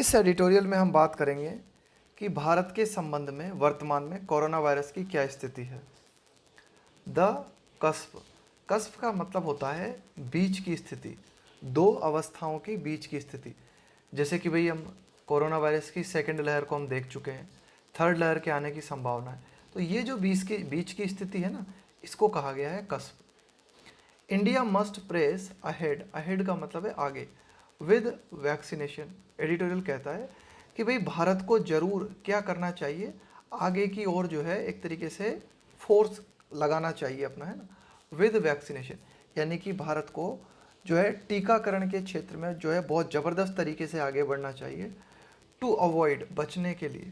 इस एडिटोरियल में हम बात करेंगे कि भारत के संबंध में वर्तमान में कोरोना वायरस की क्या स्थिति है। द कस्प, कस्प का मतलब होता है बीच की स्थिति, दो अवस्थाओं की बीच की स्थिति। जैसे कि भाई हम कोरोना वायरस की सेकंड लहर को हम देख चुके हैं, थर्ड लहर के आने की संभावना है। तो ये जो बीच की स्थिति है ना, इसको कहा गया है cusp. India must press ahead, ahead का मतलब है आगे, विद वैक्सीनेशन। एडिटोरियल कहता है कि भाई भारत को जरूर क्या करना चाहिए, आगे की ओर जो है एक तरीके से फोर्स लगाना चाहिए अपना, है ना, विद वैक्सीनेशन। यानी कि भारत को जो है टीकाकरण के क्षेत्र में जो है बहुत ज़बरदस्त तरीके से आगे बढ़ना चाहिए, टू अवॉइड, बचने के लिए,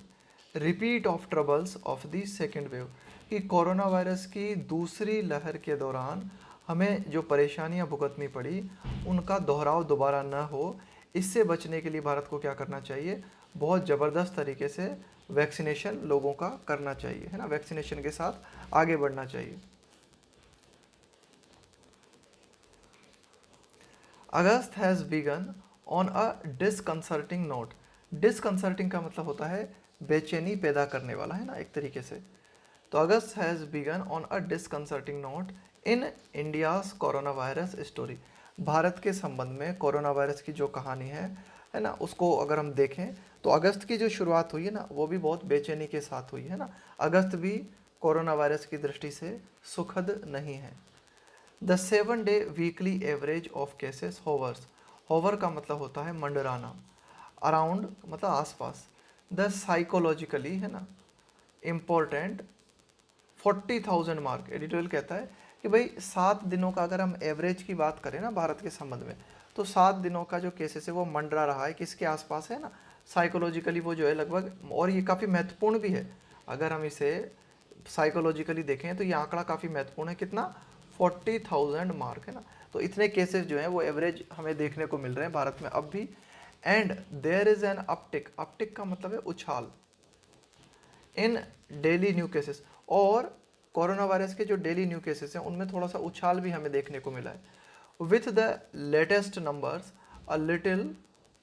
repeat of troubles of the second wave, कि कोरोना वायरस की दूसरी लहर के दौरान हमें जो परेशानियां भुगतनी पड़ी उनका दोहराव दोबारा न हो। इससे बचने के लिए भारत को क्या करना चाहिए, बहुत ज़बरदस्त तरीके से वैक्सीनेशन लोगों का करना चाहिए, है ना, वैक्सीनेशन के साथ आगे बढ़ना चाहिए। August has begun on a disconcerting note. Disconcerting का मतलब होता है बेचैनी पैदा करने वाला, है ना, एक तरीके से। तो August has begun on a disconcerting note in India's corona virus story. Bharat के संबंध में कोरोना वायरस की जो कहानी है ना, उसको अगर हम देखें तो अगस्त की जो शुरुआत हुई है ना, वो भी बहुत बेचैनी के साथ हुई है ना। अगस्त भी कोरोना वायरस की दृष्टि से सुखद नहीं है। The 7 day weekly average of cases hovers, hover का मतलब होता है मंडराना, अराउंड मतलब आसपास, द साइकोलॉजिकली, है ना, इम्पोर्टेंट 40,000 मार्क। एडिटोरियल कहता है कि भाई 7 दिनों का अगर हम एवरेज की बात करें ना भारत के संबंध में, तो 7 दिनों का जो केसेस है वो मंडरा रहा है, किसके आसपास है ना, साइकोलॉजिकली वो जो है लगभग, और ये काफ़ी महत्वपूर्ण भी है। अगर हम इसे साइकोलॉजिकली देखें तो ये आंकड़ा काफ़ी महत्वपूर्ण है, कितना, 40,000 मार्क, है ना। तो इतने केसेस जो हैं वो एवरेज हमें देखने को मिल रहे हैं भारत में अब भी। And there is an uptick, uptick का मतलब है उछाल, इन डेली न्यू केसेस, और कोरोना वायरस के जो डेली न्यू केसेस हैं उनमें थोड़ा सा उछाल भी हमें देखने को मिला है। With the latest numbers a little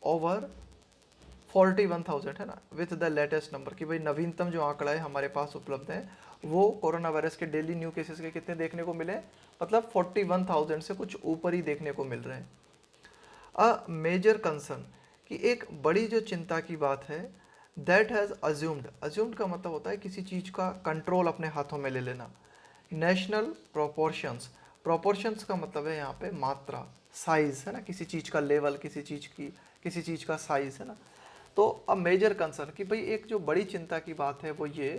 over 41,000, है ना, विथ द लेटेस्ट नंबर, कि भाई नवीनतम जो आंकड़ा है हमारे पास उपलब्ध है वो कोरोना वायरस के डेली न्यू केसेस के कितने देखने को मिले, मतलब 41,000 से कुछ ऊपर ही देखने को मिल रहे हैं। अ मेजर कंसर्न, कि एक बड़ी जो चिंता की बात है, दैट हैज़ अज्यूम्ड, अज्यूम्ड का मतलब होता है किसी चीज़ का कंट्रोल अपने हाथों में ले लेना। नेशनल प्रोपोर्शंस, प्रोपोर्शंस का मतलब है यहाँ पे मात्रा, साइज, है ना, किसी चीज़ का लेवल, किसी चीज़ का साइज, है ना। तो अ मेजर कंसर्न, कि भाई एक जो बड़ी चिंता की बात है वो ये,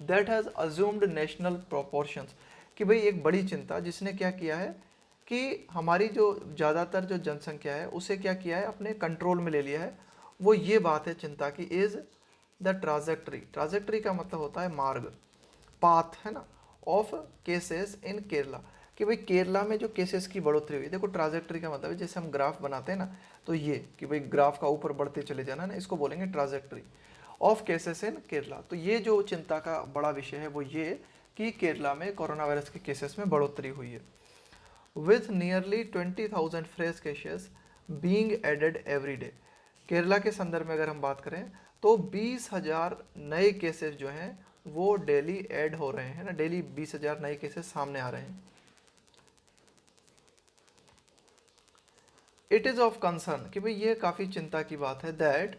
that has assumed national proportions, कि भाई एक बड़ी चिंता जिसने क्या किया है कि हमारी जो ज़्यादातर जो जनसंख्या है उसे क्या किया है, अपने कंट्रोल में ले लिया है। वो ये बात है चिंता की, इज़ द ट्राजेक्ट्री, ट्राजेक्ट्री का मतलब होता है मार्ग, पाथ, है ना, ऑफ केसेस इन केरला, कि भाई केरला में जो केसेस की बढ़ोतरी हुई। देखो ट्राजेक्ट्री का मतलब है जैसे हम ग्राफ बनाते हैं ना, तो ये कि भाई ग्राफ का ऊपर बढ़ते चले जाना ना, इसको बोलेंगे trajectory of cases in Kerala. तो ये जो चिंता का बड़ा विषय है वो ये कि केरला में कोरोना वायरस के केसेस में बढ़ोतरी हुई है। With nearly 20,000 fresh cases being added every day, Kerala के संदर्भ में अगर हम बात करें तो 20,000 नए केसेस जो हैं वो डेली ऐड हो रहे हैं ना, डेली 20,000 नए केसेस सामने आ रहे हैं। इट इज़ ऑफ कंसर्न, कि भाई ये काफ़ी चिंता की बात है, that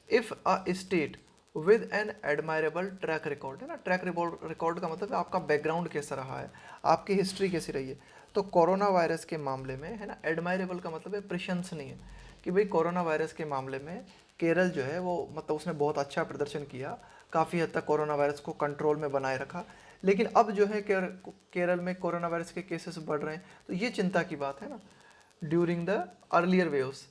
if a state with an admirable track record, है ना, ट्रैक रिकॉर्ड का मतलब है आपका बैकग्राउंड कैसा रहा है, आपकी हिस्ट्री कैसी रही है। तो कोरोना वायरस के मामले में, है ना, एडमायरेबल का मतलब है प्रशंसनीय, कि भाई कोरोना वायरस के मामले में केरल जो है वो मतलब उसने बहुत अच्छा प्रदर्शन किया, काफ़ी हद तक कोरोना वायरस को कंट्रोल में बनाए रखा। लेकिन अब जो है केरल में कोरोना वायरस के केसेस बढ़ रहे हैं, तो ये चिंता की बात है ना। During the earlier waves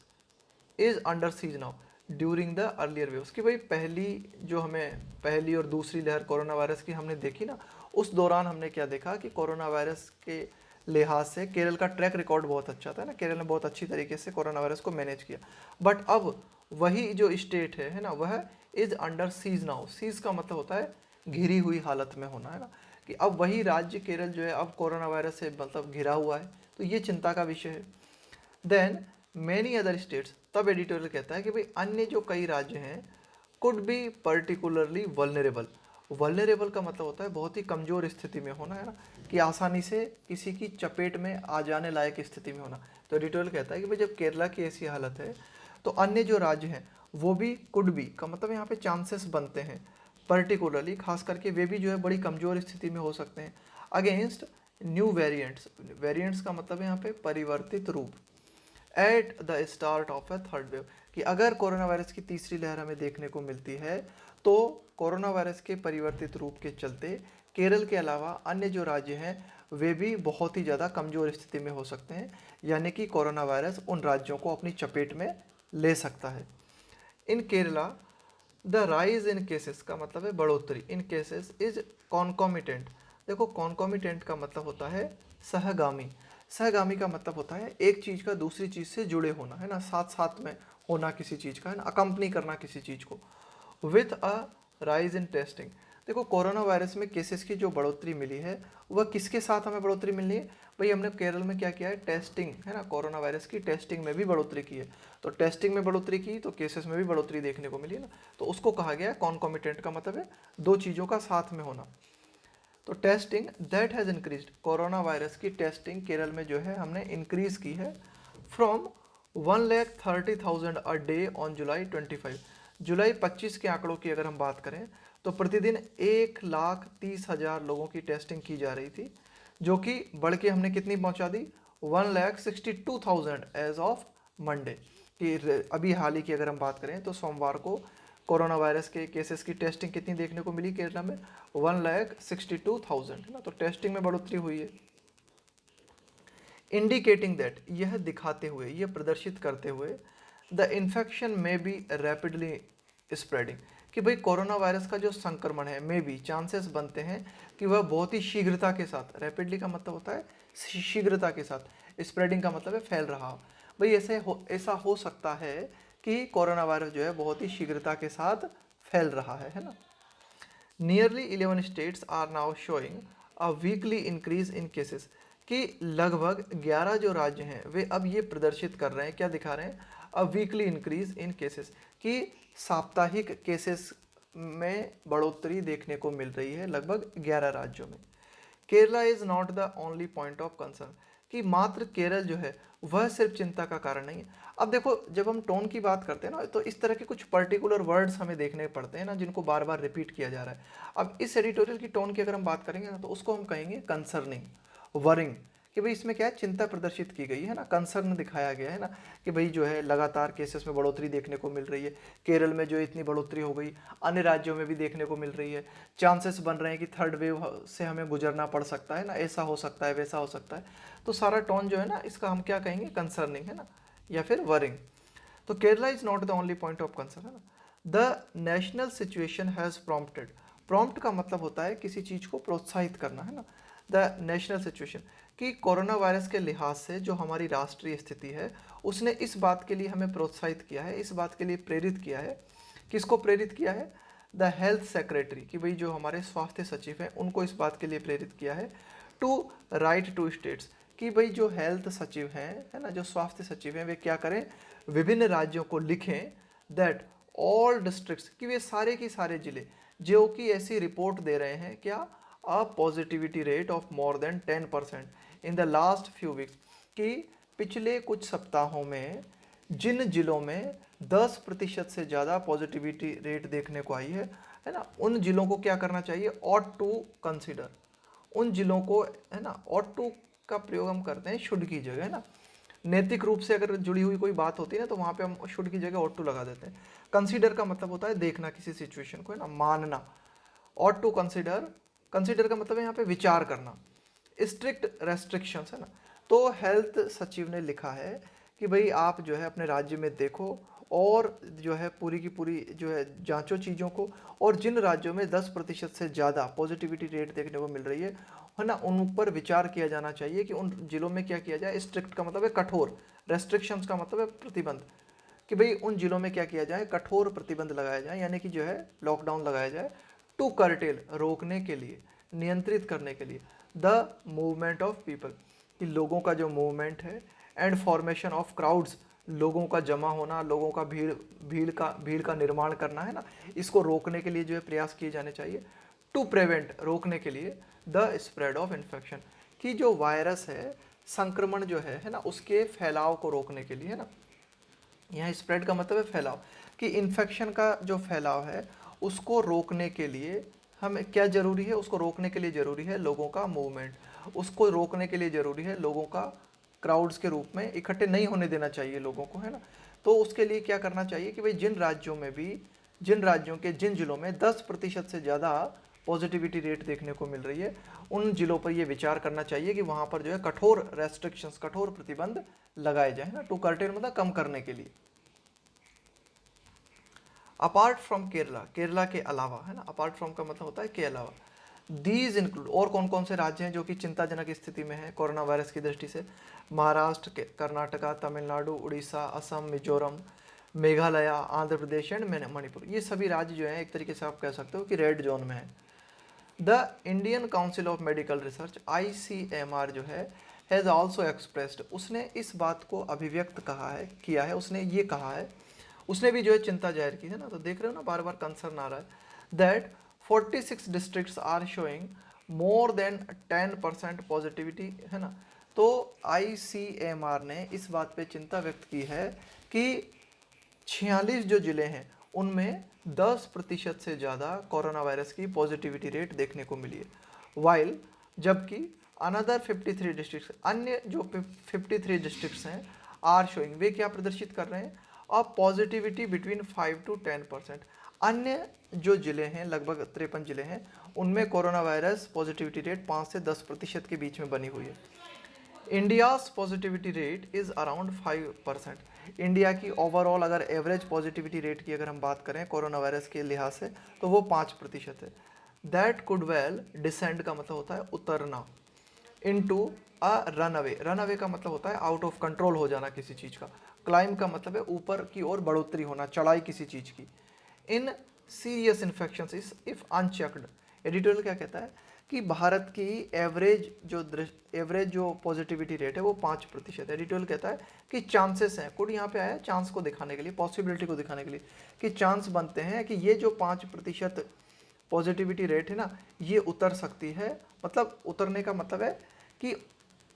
is under siege now, during the earlier waves, कि भाई पहली जो हमें पहली और दूसरी लहर कोरोना वायरस की हमने देखी ना, उस दौरान हमने क्या देखा कि कोरोना वायरस के लिहाज से केरल का ट्रैक रिकॉर्ड बहुत अच्छा था ना, केरल ने बहुत अच्छी तरीके से कोरोना वायरस को मैनेज किया। बट अब वही जो स्टेट है ना, वह is under siege now, siege का मतलब होता है घिरी हुई हालत में होना, है ना, कि अब वही राज्य केरल जो है अब कोरोना वायरस से मतलब घिरा हुआ है। तो ये चिंता का विषय है। देन मैनी अदर स्टेट्स, तब एडिटोरियल कहता है कि भाई अन्य जो कई राज्य हैं could be particularly vulnerable. Vulnerable का मतलब होता है बहुत ही कमज़ोर स्थिति में होना, है ना, कि आसानी से किसी की चपेट में आ जाने लायक स्थिति में होना। तो एडिटोरियल कहता है कि भाई जब केरला की ऐसी हालत है तो अन्य जो राज्य हैं वो भी कुड बी का मतलब यहाँ पे चांसेस बनते हैं, पर्टिकुलरली खास करके वे भी जो है बड़ी कमज़ोर स्थिति में हो सकते हैं अगेंस्ट न्यू वेरिएंट्स। वेरिएंट्स का मतलब है यहाँ पे परिवर्तित रूप, at the start of A third wave, कि अगर कोरोना वायरस की तीसरी लहर हमें देखने को मिलती है तो कोरोना वायरस के परिवर्तित रूप के चलते केरल के अलावा अन्य जो राज्य हैं वे भी बहुत ही ज़्यादा कमज़ोर स्थिति में हो सकते हैं, यानी कि कोरोना वायरस उन राज्यों को अपनी चपेट में ले सकता है। In Kerala the rise in cases का मतलब है बढ़ोतरी, इन केसेस इज कॉन्कॉमिटेंट। देखो कॉन्कॉमिटेंट का मतलब होता है सहगामी, सहगामी का मतलब होता है एक चीज़ का दूसरी चीज़ से जुड़े होना, है ना, साथ साथ में होना किसी चीज़ का, है ना, अकम्पनी करना किसी चीज़ को। With a rise in testing, देखो कोरोना वायरस में केसेस की जो बढ़ोतरी मिली है वह किसके साथ हमें बढ़ोतरी मिली है, भाई हमने केरल में क्या किया है, टेस्टिंग, है ना, कोरोना वायरस की टेस्टिंग में भी बढ़ोतरी की है। तो टेस्टिंग में बढ़ोतरी की तो केसेस में भी बढ़ोतरी देखने को मिली है ना, तो उसको कहा गया है कॉन्कॉमिटेंट, का मतलब है दो चीज़ों का साथ में होना। तो testing that has increased, corona virus की टेस्टिंग केरल में जो है हमने इंक्रीज की है from 1,30,000 a day on July 25। जुलाई 25 के आंकड़ों की अगर हम बात करें तो प्रतिदिन 1,30,000 लोगों की टेस्टिंग की जा रही थी, जो कि बढ़ के हमने कितनी पहुंचा दी, 1,62,000 एज ऑफ मंडे। कि अभी हाल ही की अगर हम बात करें तो सोमवार को कोरोना वायरस के केसेस की टेस्टिंग कितनी देखने को मिली केरला में, 1,62,000, है ना, तो टेस्टिंग में बढ़ोतरी हुई है। इंडिकेटिंग दैट, यह दिखाते हुए, यह प्रदर्शित करते हुए, द इन्फेक्शन में बी रैपिडली स्प्रेडिंग, कि भाई कोरोना वायरस का जो संक्रमण है में भी चांसेस बनते हैं कि वह बहुत ही शीघ्रता के साथ, रैपिडली का मतलब होता है शीघ्रता के साथ, स्प्रेडिंग का मतलब है फैल रहा हो, भाई ऐसा हो सकता है कि कोरोना वायरस जो है बहुत ही शीघ्रता के साथ फैल रहा है ना। Nearly 11 states are now showing a weekly increase in cases, कि लगभग 11 जो राज्य हैं वे अब ये प्रदर्शित कर रहे हैं, क्या दिखा रहे हैं, अ वीकली इंक्रीज इन केसेस, कि साप्ताहिक केसेस में बढ़ोतरी देखने को मिल रही है लगभग 11 राज्यों में। Kerala is not the only point of concern, कि मात्र केरल जो है वह सिर्फ चिंता का कारण नहीं है। अब देखो जब हम टोन की बात करते हैं ना तो इस तरह के कुछ पर्टिकुलर वर्ड्स हमें देखने पड़ते हैं ना जिनको बार बार रिपीट किया जा रहा है। अब इस एडिटोरियल की टोन की अगर हम बात करेंगे ना तो उसको हम कहेंगे कंसर्निंग, वरिंग, कि भाई इसमें क्या है, चिंता प्रदर्शित की गई है ना, कंसर्न दिखाया गया है ना, कि भाई जो है लगातार केसेस में बढ़ोतरी देखने को मिल रही है, केरल में जो इतनी बढ़ोतरी हो गई अन्य राज्यों में भी देखने को मिल रही है, चांसेस बन रहे हैं कि थर्ड वेव से हमें गुजरना पड़ सकता है ना, ऐसा हो सकता है वैसा हो सकता है। तो सारा टोन जो है ना इसका हम क्या कहेंगे, कंसर्निंग, है ना, या फिर वरिंग। तो Kerala is not the only point of concern, है ना। The national situation has prompted, prompt का मतलब होता है किसी चीज को प्रोत्साहित करना, है ना। द नेशनल सिचुएशन, कि कोरोना वायरस के लिहाज से जो हमारी राष्ट्रीय स्थिति है उसने इस बात के लिए हमें प्रोत्साहित किया है, इस बात के लिए प्रेरित किया है, किसको प्रेरित किया है, द हेल्थ सेक्रेटरी, कि भाई जो हमारे स्वास्थ्य सचिव हैं उनको इस बात के लिए प्रेरित किया है, टू राइट टू स्टेट्स, कि भाई जो हेल्थ सचिव हैं, है ना, जो स्वास्थ्य सचिव हैं वे क्या करें, विभिन्न राज्यों को लिखें दैट ऑल डिस्ट्रिक्ट्स, कि वे सारे के सारे जिले जो कि ऐसी रिपोर्ट दे रहे हैं क्या, a positivity rate of more than 10% in the last few weeks, कि पिछले कुछ सप्ताहों में जिन जिलों में 10% से ज़्यादा पॉजिटिविटी रेट देखने को आई है ना, उन जिलों को क्या करना चाहिए, ऑट टू कंसिडर, उन जिलों को, है ना, ऑट टू का प्रयोग हम करते हैं शुड की जगह, है ना, नैतिक रूप से अगर जुड़ी हुई कोई बात होती है ना तो वहाँ पे हम शुड की जगह ऑट टू लगा देते हैं। कंसीडर का मतलब होता है देखना किसी सिचुएशन को, है ना, मानना। ऑट टू कंसिडर, कंसिडर का मतलब है यहाँ पे विचार करना। स्ट्रिक्ट रेस्ट्रिक्शंस, है ना, तो हेल्थ सचिव ने लिखा है कि भाई आप जो है अपने राज्य में देखो और जो है पूरी की पूरी जो है जांचो चीज़ों को, और जिन राज्यों में 10% से ज़्यादा पॉजिटिविटी रेट देखने को मिल रही है ना, उन पर विचार किया जाना चाहिए कि उन जिलों में क्या किया जाए, स्ट्रिक्ट का मतलब है कठोर, रेस्ट्रिक्शंस का मतलब है प्रतिबंध, कि भाई उन जिलों में क्या किया जाए, कठोर प्रतिबंध लगाया जाए, यानी कि जो है लॉकडाउन लगाया जाए, टू कर्टेल, रोकने के लिए, नियंत्रित करने के लिए, द मूवमेंट ऑफ पीपल, कि लोगों का जो मूवमेंट है, एंड फॉर्मेशन ऑफ क्राउड्स, लोगों का जमा होना, लोगों का भीड़ का निर्माण करना, है ना, इसको रोकने के लिए जो है प्रयास किए जाने चाहिए। टू प्रिवेंट, रोकने के लिए, द स्प्रेड ऑफ इन्फेक्शन, कि जो वायरस है, संक्रमण जो है ना, उसके फैलाव को रोकने के लिए, है ना। यहाँ स्प्रेड का मतलब है फैलाव, कि इन्फेक्शन का जो फैलाव है उसको रोकने के लिए हमें क्या जरूरी है, उसको रोकने के लिए जरूरी है लोगों का मूवमेंट, उसको रोकने के लिए जरूरी है लोगों का क्राउड्स के रूप में इकट्ठे नहीं होने देना चाहिए लोगों को, है ना। तो उसके लिए क्या करना चाहिए कि भाई जिन राज्यों में भी, जिन राज्यों के जिन जिलों में 10% से ज़्यादा पॉजिटिविटी रेट देखने को मिल रही है, उन जिलों पर यह विचार करना चाहिए कि वहाँ पर जो है कठोर रेस्ट्रिक्शंस, कठोर प्रतिबंध लगाए जाए ना, टू कर्टेन मतलब कम करने के लिए। अपार्ट फ्रॉम केरला, केरला के अलावा, है ना, अपार्ट फ्रॉम का मतलब होता है के अलावा। दीज इंक्लूड, और कौन कौन से राज्य हैं जो कि चिंताजनक स्थिति में है कोरोना वायरस की दृष्टि से? महाराष्ट्र, कर्नाटका, तमिलनाडु, उड़ीसा, असम, मिजोरम, मेघालय, आंध्र प्रदेश एंड मणिपुर। ये सभी राज्य जो हैं एक तरीके से आप कह सकते हो कि रेड जोन में है। The Indian council of medical research, ICMR जो है, हैज़ ऑल्सो एक्सप्रेस्ड, उसने इस बात को अभिव्यक्त किया है, उसने ये कहा है, उसने भी जो है चिंता जाहिर की है ना। तो देख रहे हो ना, बार बार कंसर्न आ रहा है, that 46 districts are showing more than 10% positivity, है ना। तो ICMR ने इस बात पे चिंता व्यक्त की है कि 46 जो जिले हैं उनमें 10% से ज़्यादा कोरोना वायरस की पॉजिटिविटी रेट देखने को मिली है, वाइल, जबकि अनदर 53 डिस्ट्रिक्ट्स, अन्य जो 53 डिस्ट्रिक्ट्स हैं, आर शोइंग, वे क्या प्रदर्शित कर रहे हैं, अब पॉजिटिविटी बिटवीन 5 to 10%। अन्य जो जिले हैं, लगभग 53 जिले हैं, उनमें कोरोना वायरस पॉजिटिविटी रेट 5 से 10% के बीच में बनी हुई है। India's positivity rate is around 5%। India की ओवरऑल अगर एवरेज पॉजिटिविटी रेट की अगर हम बात करें कोरोना वायरस के लिहाज से, तो वो 5% है। दैट कुड वेल डिसेंड का मतलब होता है उतरना, into a run away, run away का मतलब होता है आउट ऑफ कंट्रोल हो जाना किसी चीज़ का। क्लाइम का मतलब है ऊपर की ओर बढ़ोतरी होना, चढ़ाई किसी चीज़ की। In serious infection if unchecked, editorial क्या कहता है कि भारत की एवरेज जो पॉजिटिविटी रेट है वो 5%। एडिटोरियल कहता है कि चांसेस हैं, कुड यहाँ पे आया चांस को दिखाने के लिए, पॉसिबिलिटी को दिखाने के लिए, कि चांस बनते हैं कि ये जो 5% पॉजिटिविटी रेट है ना, ये उतर सकती है। मतलब उतरने का मतलब है कि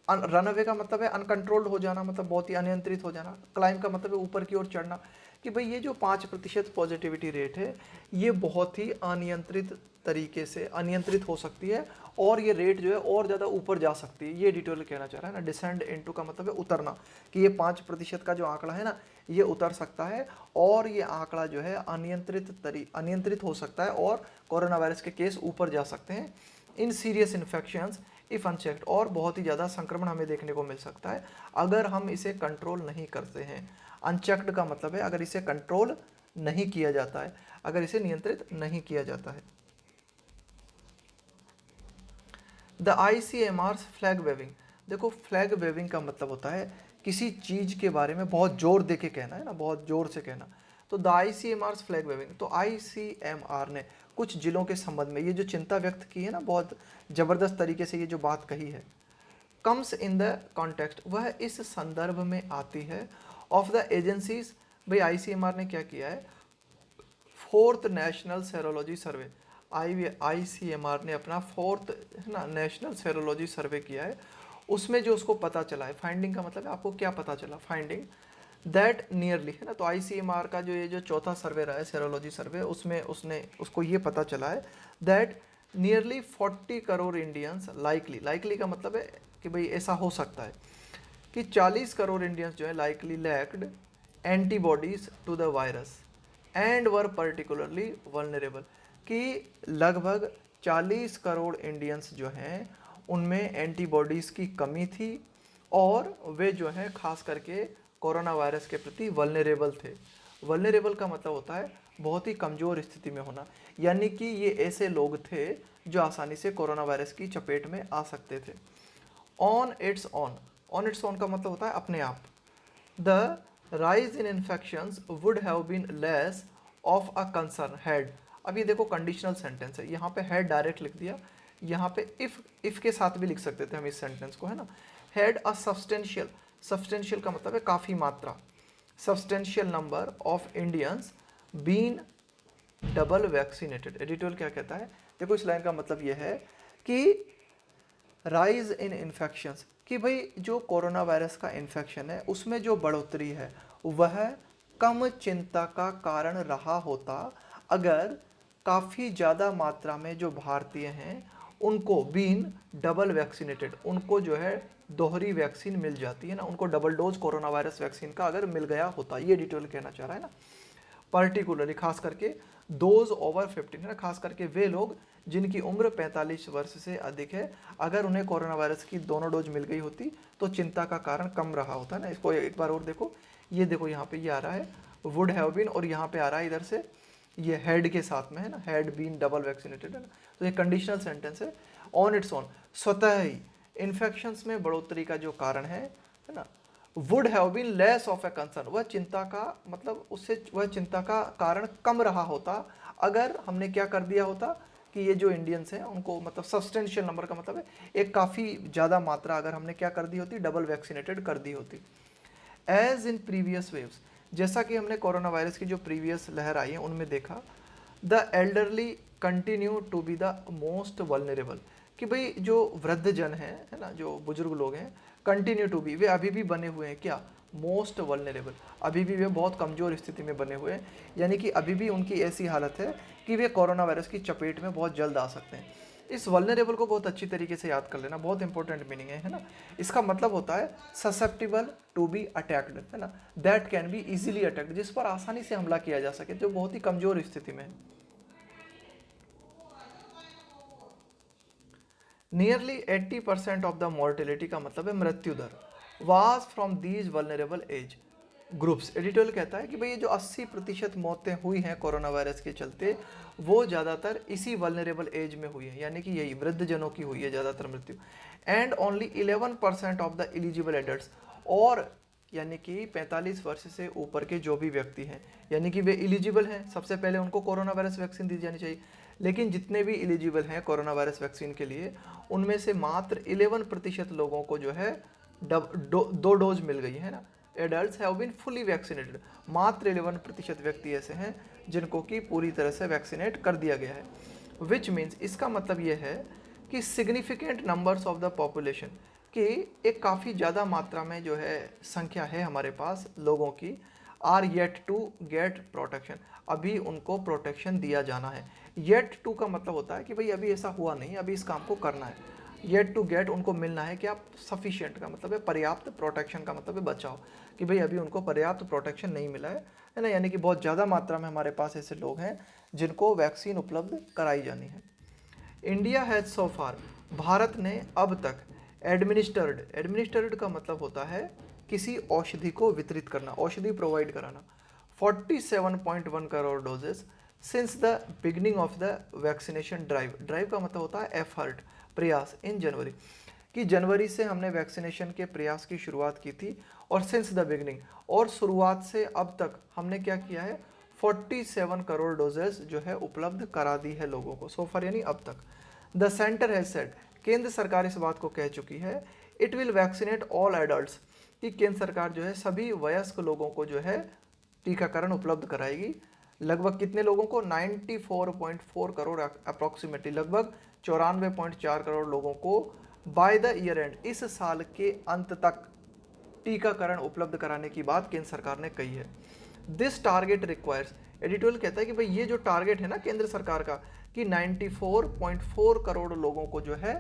रन अवे का मतलब है अनकंट्रोल्ड हो जाना, मतलब बहुत ही अनियंत्रित हो जाना। क्लाइम का मतलब है ऊपर की ओर चढ़ना, कि भाई ये जो 5% पॉजिटिविटी रेट है ये बहुत ही अनियंत्रित तरीके से अनियंत्रित हो सकती है, और ये रेट जो है और ज़्यादा ऊपर जा सकती है। ये एडिटोरियल कहना चाह रहा है ना। डिसेंड इनटू का मतलब है उतरना, कि ये 5% का जो आंकड़ा है ना, ये उतर सकता है, और ये आंकड़ा जो है अनियंत्रित हो सकता है, और कोरोना वायरस के केस ऊपर जा सकते हैं। इन सीरियस इन्फेक्शंस इफ़ अनचेक्ड, और बहुत ही ज़्यादा संक्रमण हमें देखने को मिल सकता है अगर हम इसे कंट्रोल नहीं करते हैं। अनचेक्ड का मतलब है अगर इसे कंट्रोल नहीं किया जाता है, अगर इसे नियंत्रित नहीं किया जाता है। द ICMR फ्लैग वेविंग, देखो फ्लैग वेविंग का मतलब होता है किसी चीज़ के बारे में बहुत जोर दे के कहना, है ना, बहुत जोर से कहना। तो द ICMR फ्लैग वेविंग, तो ICMR ने कुछ जिलों के संबंध में ये जो चिंता व्यक्त की है ना, बहुत ज़बरदस्त तरीके से ये जो बात कही है, कम्स इन द कॉन्टेक्स्ट, वह इस संदर्भ में आती है, ऑफ द एजेंसीज, भाई ICMR ने क्या किया है, 4th नेशनल सेरोलॉजी सर्वे, ICMR ने अपना 4th, है ना, नेशनल सेरोलॉजी सर्वे किया है। उसमें जो उसको पता चला है, फाइंडिंग का मतलब है आपको क्या पता चला, फाइंडिंग, दैट नियरली, है ना। तो ICMR का जो ये जो चौथा सर्वे रहा है, सेरोलॉजी सर्वे, उसमें उसको ये पता चला है that nearly 40 crore Indians likely, likely का मतलब है कि भाई ऐसा हो सकता है कि 40 करोड़ इंडियंस जो है likely lacked antibodies to the virus and were particularly vulnerable, कि लगभग 40 करोड़ इंडियंस जो हैं उनमें एंटीबॉडीज़ की कमी थी, और वे जो हैं खास करके कोरोना वायरस के प्रति वल्नरेबल थे। वल्नरेबल का मतलब होता है बहुत ही कमज़ोर स्थिति में होना, यानी कि ये ऐसे लोग थे जो आसानी से कोरोना वायरस की चपेट में आ सकते थे। ऑन इट्स ऑन का मतलब होता है अपने आप। The rise in infections would have been less of a concern had, अब ये देखो कंडीशनल सेंटेंस है, यहाँ पे हैड डायरेक्ट लिख दिया, यहाँ पे इफ के साथ भी लिख सकते थे हम इस सेंटेंस को, है ना। हैड अ सब्सटेंशियल, सब्सटेंशियल का मतलब है काफ़ी मात्रा, substantial number of Indians been double vaccinated. Editorial क्या कहता है, देखो इस लाइन का मतलब यह है कि राइज इन इन्फेक्शंस, कि भाई जो कोरोना वायरस का इन्फेक्शन है उसमें जो बढ़ोतरी है वह कम चिंता का कारण रहा होता अगर काफ़ी ज़्यादा मात्रा में जो भारतीय हैं उनको बीन डबल वैक्सीनेटेड, उनको जो है दोहरी वैक्सीन मिल जाती है ना, उनको double dose corona virus vaccine का अगर मिल गया होता, ये डिटेल कहना चाह रहा है ना। पर्टिकुलरली खास करके दोज ओवर 15 है ना, खास करके वे लोग जिनकी उम्र 45 वर्ष से अधिक है, अगर उन्हें कोरोना वायरस की दोनों डोज मिल गई होती तो चिंता का कारण कम रहा होता है ना। इसको एक बार और देखो, ये देखो यहाँ पे ये आ रहा है वुड हैव बीन, और यहाँ पे आ रहा है इधर से ये हैड के साथ में है ना, हैड बीन डबल वैक्सीनेटेड है ना, तो ये कंडीशनल सेंटेंस है। ऑन इट्स ओन, स्वतः ही इन्फेक्शंस में बढ़ोतरी का जो कारण है ना, would have been less of a concern, वह चिंता का मतलब उससे वह चिंता का कारण कम रहा होता अगर हमने क्या कर दिया होता कि ये जो इंडियंस हैं उनको मतलब सब्सटेंशियल नंबर का मतलब है एक काफ़ी ज़्यादा मात्रा अगर हमने क्या कर दी होती, डबल वैक्सीनेटेड कर दी होती। एज इन प्रीवियस वेव्स, जैसा कि हमने कोरोना वायरस की जो प्रीवियस लहर आई है उनमें देखा, the elderly continue to be the most vulnerable, कि भाई जो वृद्ध जन है ना, जो बुजुर्ग लोग हैं, कंटिन्यू टू बी, वे अभी भी बने हुए हैं क्या, मोस्ट वल्नरेबल, अभी भी वे बहुत कमज़ोर स्थिति में बने हुए हैं, यानी कि अभी भी उनकी ऐसी हालत है कि वे कोरोना वायरस की चपेट में बहुत जल्द आ सकते हैं। इस वल्नरेबल को बहुत अच्छी तरीके से याद कर लेना, बहुत इंपॉर्टेंट मीनिंग है ना। इसका मतलब होता है ससेप्टिबल टू बी अटैक्ड है ना, that can be easily attacked, जिस पर आसानी से हमला किया जा सके, जो बहुत ही कमज़ोर स्थिति में है। नियरली 80% ऑफ द मोर्टेलिटी का मतलब है मृत्यु दर, was from these vulnerable age groups. Editorial कहता है कि भाई ये जो 80% मौतें हुई हैं कोरोना वायरस के चलते वो ज़्यादातर इसी वल्नरेबल एज में हुई है, यानी कि यही वृद्ध जनों की हुई है ज़्यादातर मृत्यु। And only 11% of the eligible adults, और यानी कि 45 वर्ष से ऊपर के जो भी व्यक्ति हैं, यानी कि वे एलिजिबल हैं, सबसे पहले उनको कोरोना वायरस वैक्सीन दी जानी चाहिए, लेकिन जितने भी एलिजिबल हैं कोरोना वायरस वैक्सीन के लिए उनमें से मात्र 11% लोगों को जो है दो डोज मिल गई है ना। Adult have been fully vaccinated, मात्र 11% व्यक्ति ऐसे हैं जिनको कि पूरी तरह से वैक्सीनेट कर दिया गया है। विच मीन्स, इसका मतलब ये है कि significant numbers of the population, कि एक काफ़ी ज़्यादा मात्रा में जो है संख्या है हमारे पास लोगों की, are yet to get protection, अभी उनको प्रोटेक्शन दिया जाना है। येट टू का मतलब होता है कि भाई अभी ऐसा हुआ नहीं, अभी इस काम को करना है। येट टू गेट, उनको मिलना है क्या, सफिशिएंट का मतलब है पर्याप्त, प्रोटेक्शन का मतलब है बचाव, कि भाई अभी उनको पर्याप्त प्रोटेक्शन नहीं मिला है ना, यानी कि बहुत ज़्यादा मात्रा में हमारे पास ऐसे लोग हैं जिनको वैक्सीन उपलब्ध कराई जानी है। इंडिया हैज़ सो फार, भारत ने अब तक एडमिनिस्टर्ड, एडमिनिस्टर्ड का मतलब होता है किसी औषधि को वितरित करना, औषधि प्रोवाइड कराना, 47.1 crore doses since the beginning of the vaccination drive. Drive का मतलब होता है एफर्ट, प्रयास, इन जनवरी, कि जनवरी से हमने वैक्सीनेशन के प्रयास की शुरुआत की थी, और सिंस द बिगनिंग, और शुरुआत से अब तक हमने क्या किया है, 47 करोड़ डोजेस जो है उपलब्ध करा दी है लोगों को, सो फार यानी अब तक। द सेंटर हैज सेड, केंद्र सरकार इस बात को कह चुकी है, it will vaccinate all adults, कि केंद्र सरकार जो है सभी वयस्क लोगों को जो है टीकाकरण उपलब्ध कराएगी। लगभग कितने लोगों को, 94.4 करोड़ अप्रॉक्सीमेटली, लगभग 94.4 करोड़ लोगों को बाय द ईयर एंड, इस साल के अंत तक टीकाकरण उपलब्ध कराने की बात केंद्र सरकार ने कही है। दिस टारगेट रिक्वायर्स, एडिटोरियल कहता है कि भाई ये जो टारगेट है ना केंद्र सरकार का कि 94.4 करोड़ लोगों को जो है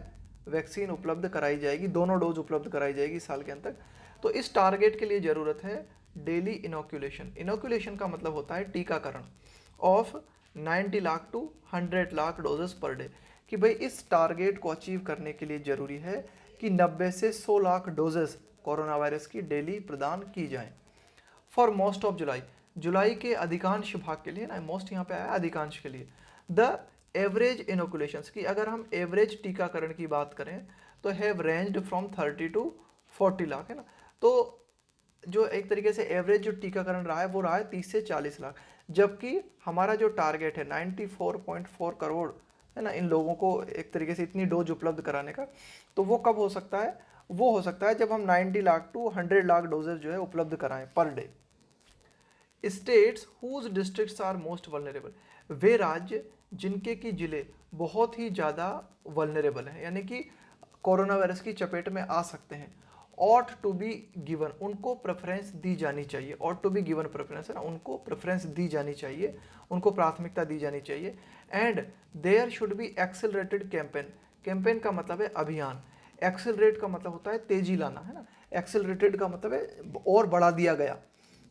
वैक्सीन उपलब्ध कराई जाएगी, दोनों डोज उपलब्ध कराई जाएगी साल के अंत तक, तो इस टारगेट के लिए ज़रूरत है डेली इनोक्यूलेशन। इनोक्यूलेशन का मतलब होता है टीकाकरण of 90 lakh to 100 lakh doses per day, कि भाई इस टारगेट को अचीव करने के लिए ज़रूरी है कि 90 से 100 लाख डोजेस कोरोना वायरस की डेली प्रदान की जाएं। फॉर मोस्ट ऑफ जुलाई, जुलाई के अधिकांश भाग के लिए ना, मोस्ट यहाँ पे आया अधिकांश के लिए, द एवरेज इनोकुलेशंस, की अगर हम एवरेज टीकाकरण की बात करें तो have ranged from 30 to 40 lakh है ना, तो जो एक तरीके से एवरेज जो टीकाकरण रहा है वो रहा है 30 से 40 लाख, जबकि हमारा जो टारगेट है 94.4 करोड़ है ना, इन लोगों को एक तरीके से इतनी डोज उपलब्ध कराने का, तो वो कब हो सकता है, वो हो सकता है जब हम 90 लाख टू 100 लाख डोजेज जो है उपलब्ध कराएं per day. States whose districts are most vulnerable, वे राज्य जिनके की जिले बहुत ही ज़्यादा वल्नरेबल हैं, यानी कि कोरोना वायरस की चपेट में आ सकते हैं, ऑट टू बी गिवन, उनको प्रेफरेंस दी जानी चाहिए, ought to be given preference है ना, उनको प्रेफरेंस दी जानी चाहिए, उनको प्राथमिकता दी जानी चाहिए। And there should be accelerated campaign, campaign का मतलब है अभियान, एक्सेलरेट का मतलब होता है तेजी लाना, है ना, एक्सेलरेटेड का मतलब है और बढ़ा दिया गया।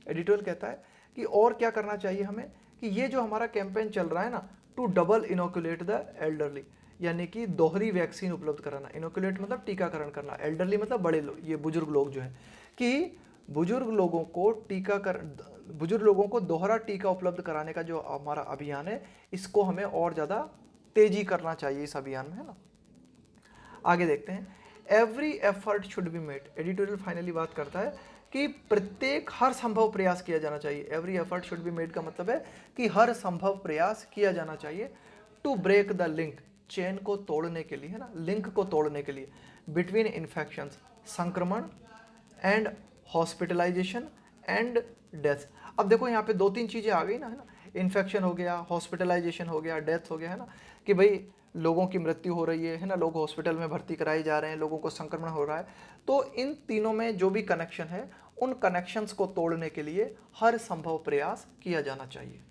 एडिटोरियल कहता है कि और क्या करना चाहिए हमें, कि ये जो हमारा कैंपेन चल रहा है ना, to double inoculate the elderly, यानी कि दोहरी वैक्सीन उपलब्ध कराना, इनोकुलेट मतलब टीकाकरण करना, एल्डरली मतलब बड़े लोग, ये बुजुर्ग लोग जो है, कि बुजुर्ग लोगों को टीकाकरण, बुजुर्ग लोगों को दोहरा टीका उपलब्ध कराने का जो हमारा अभियान है, इसको हमें और ज़्यादा तेजी करना चाहिए इस अभियान में, है ना। आगे देखते हैं, every effort should be made, editorial finally बात करता है कि प्रत्येक हर संभव प्रयास किया जाना चाहिए, every effort should be made का मतलब है कि हर संभव प्रयास किया जाना चाहिए, to break the link, chain को तोड़ने के लिए, है ना, लिंक को तोड़ने के लिए, बिटवीन इन्फेक्शंस, संक्रमण, एंड हॉस्पिटलाइजेशन एंड डेथ। अब देखो यहाँ पे दो तीन चीज़ें आ गई ना, है ना, इन्फेक्शन हो गया, हॉस्पिटलाइजेशन हो गया, डेथ हो गया, है ना, कि भाई लोगों की मृत्यु हो रही है ना, लोग हॉस्पिटल में भर्ती कराए जा रहे हैं, लोगों को संक्रमण हो रहा है। तो इन तीनों में जो भी कनेक्शन है, उन कनेक्शंस को तोड़ने के लिए हर संभव प्रयास किया जाना चाहिए।